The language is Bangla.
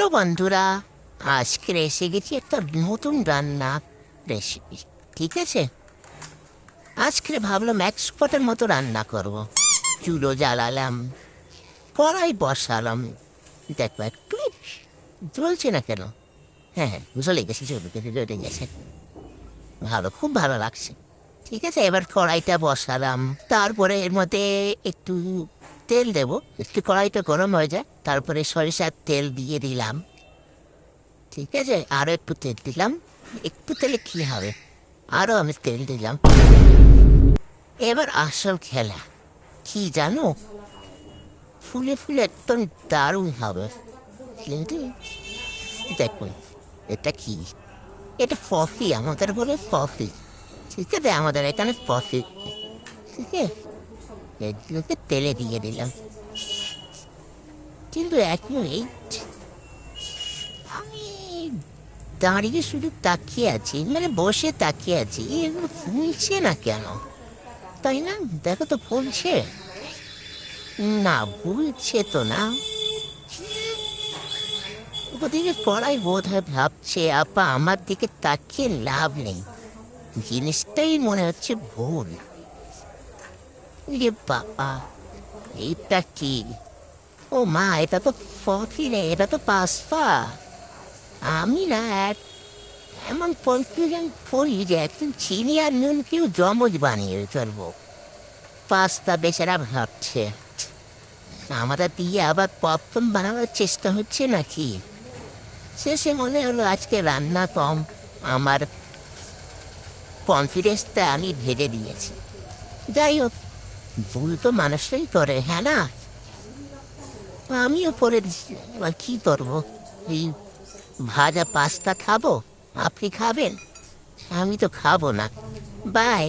হ্যালো বন্ধুরা, আজকে এসে গেছি একটা নতুন রান্না রেসিপি। ঠিক আছে, আজকে ভাবলাম এক্সপার্টের মতো রান্না করব। চুলো জ্বালালাম, কড়াই বসালাম। দেখো একটু জ্বলছে না কেন? হ্যাঁ, জ্বলে গেছে, জ্বলে গেছে। ভালো, খুব ভালো লাগছে। ঠিক আছে, এবার কড়াইটা বসালাম, তারপরে এর মধ্যে একটু তেল দেবো। একটু কড়াইটা গরম হয়ে যায়, তারপরে সরিষার তেল দিয়ে দিলাম। ঠিক আছে, আরো একটু তেল দিলাম। একটু তেলে কি হবে, আরো আমি তেল দিলাম। এবার আসল খেলা কি জানো? ফুলে ফুলে একদম দারুণ হবে। কিন্তু দেখুন, এটা কি? এটা কফি, আমাদের বলে কফি। ঠিক আছে, আমাদের এখানে কফি। ঠিক আছে, এগুলোকে তেলে দিয়ে দিলাম। কিন্তু এক মিনিট, আমি দাঁড়িয়ে শুধু তাকিয়ে আছি, মানে বসে তাকিয়ে আছি, এগুলো ফুলছে না কেন? তাই না? দেখো তো ফুলছে না, ফুলছে তো না। ওদিকে পড়াই বোধ হয় ভাবছে আপা আমার দিকে তাকিয়ে লাভ নেই, জিনিসটাই মনে হচ্ছে ভুল। ইয়ে বাবা, এইটা কি? ও মা, এটা তো কফি রে, এটা তো পাস্তা। আমি না এমন কনফিউশন করি যে একদিন চিনি আর নুন কেউ জমজ বানিয়ে ফেলবো। পাস্তা বেচারা ভাবছে আমাদের দিয়ে আবার পপকর্ন বানানোর চেষ্টা হচ্ছে নাকি। শেষে মনে হলো আজকে রান্না কম, আমার কনফিডেন্সটা আমি ভেঙে দিয়েছি। যাই হোক, ভুল তো মানুষই করে, হ্যাঁ না? আমিও করে দিচ্ছি, এবার কী করবো? এই ভাজা পাস্তা খাবো, আপনি খাবেন? আমি তো খাবো না। বাই।